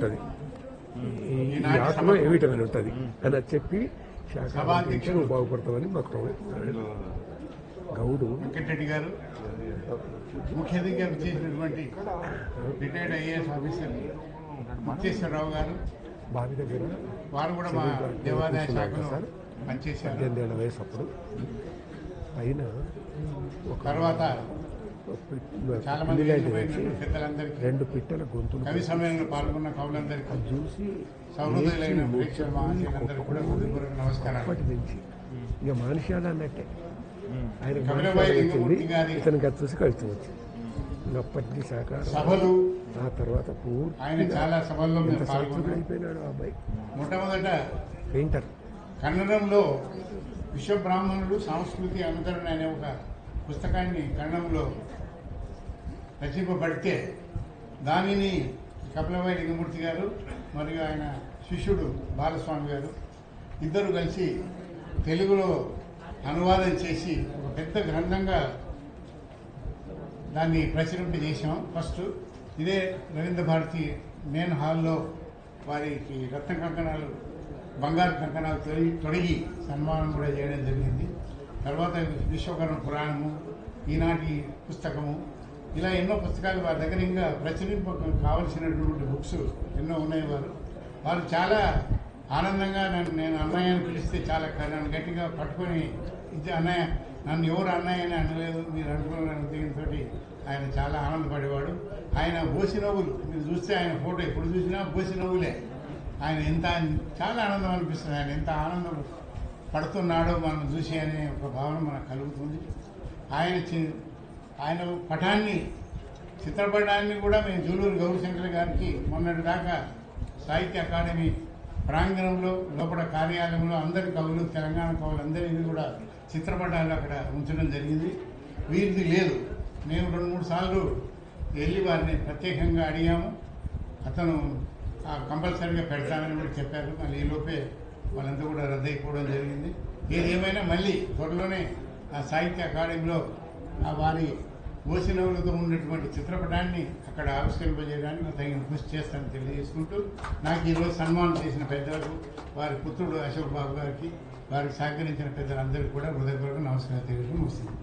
ఉంటుంది, ఈ ఆటలో ఏ విటమిన్ ఉంటుంది అని చెప్పి శాఖ నువ్వు బాగుపడతావని మాకు గౌడు వెంకటరెడ్డి గారు ముఖ్య అతిథిగా చేసినటువంటి రిటైర్డ్ ఐఏఎస్ ఆఫీసర్ ముక్తేశ్వరరావు గారు బావి దగ్గర వారు కూడా మా దేవాదాయ శాఖలో పనిచేశారు. 18 ఏళ్ల వయసు అప్పుడు పైన తర్వాత చాలా మంది పెద్దలందరికీ 2 పిట్టల గొంతులు కవి సమ్మేళనంలో పాల్గొన్న కవులందరికీ చూసి సౌహృదయులైన ప్రేక్షకుల మహాశయులందరికీ కూడా హృదయపూర్వక నమస్కారాలు. అప్పటి నుంచి ఇక మానుషాలు అన్నట్టే ఆయన ఇతనికి అది చూసి కవిత్వం వచ్చింది. అప్పటి నుంచి సహకారం సభలు ఆ తర్వాత ఆయన చాలా సభల్లో అయిపోయినాడు ఆ అబ్బాయి. మొట్టమొదట పెయింటర్ కన్నడంలో విశ్వబ్రాహ్మణుడు సంస్కృతి అనుకరణ అనే ఒక పుస్తకాన్ని కన్నడంలో రచింపబడితే దానిని కపిలవాయి లింగమూర్తి గారు మరియు ఆయన శిష్యుడు బాలస్వామి గారు ఇద్దరు కలిసి తెలుగులో అనువాదం చేసి ఒక పెద్ద గ్రంథంగా దాన్ని ప్రచురింపజేసాం. ఫస్ట్ ఇదే రవీంద్ర భారతి మెయిన్ హాల్లో వారికి రత్న కంకణాలు, బంగారు కంకణాలు తొడిగి సన్మానం కూడా చేయడం జరిగింది. తర్వాత విశ్వకర్మ పురాణము, ఈనాటి పుస్తకము, ఇలా ఎన్నో పుస్తకాలు వారి దగ్గర ఇంకా ప్రచురింప కావలసినటువంటి బుక్స్ ఎన్నో ఉన్నాయి. వారు చాలా ఆనందంగా నేను అన్నయ్య అని పిలిస్తే చాలా నన్ను గట్టిగా పట్టుకొని ఇది అన్నయ్య, నన్ను ఎవరు అన్నయ్య అని అనలేదు, మీరు అనుకున్న దీంతో ఆయన చాలా ఆనందపడేవాడు. ఆయన బోసి నవ్వులు మీరు చూస్తే ఆయన ఫోటో ఎప్పుడు చూసినా బోసి నవ్వులే. ఆయన ఎంత చాలా ఆనందం అనిపిస్తుంది. ఆయన ఎంత ఆనందం పడుతున్నాడో మనం చూసి అనే ఒక భావన మనకు కలుగుతుంది. ఆయన పటాన్ని, చిత్రపటాన్ని కూడా మేము జూలూరు గౌరీశంకర్ గారికి మొన్నటి దాకా సాహిత్య అకాడమీ ప్రాంగణంలో లోపల కార్యాలయంలో అందరి కవులు, తెలంగాణ కవులు అందరికీ కూడా చిత్రపటాలు అక్కడ ఉంచడం జరిగింది. వీరిది లేదు. మేము 2-3 సార్లు వెళ్ళి వారిని ప్రత్యేకంగా అడిగాము. అతను కంపల్సరీగా పెడతామని కూడా చెప్పారు. మళ్ళీ ఈలోపే వాళ్ళంతా కూడా రద్దయిపోవడం జరిగింది. ఏదేమైనా మళ్ళీ త్వరలోనే ఆ సాహిత్య అకాడమీలో వారి ఓసినవులతో ఉన్నటువంటి చిత్రపటాన్ని అక్కడ ఆవిష్కరింపజేయడానికి తగిన కృషి చేస్తానని తెలియజేసుకుంటూ, నాకు ఈరోజు సన్మానం చేసిన పెద్దలకు, వారి పుత్రుడు అశోక్ బాబు గారికి, వారికి సహకరించిన పెద్దలందరికీ కూడా హృదయపూర్వక నమస్కారం తెలియజేయడం వస్తుంది.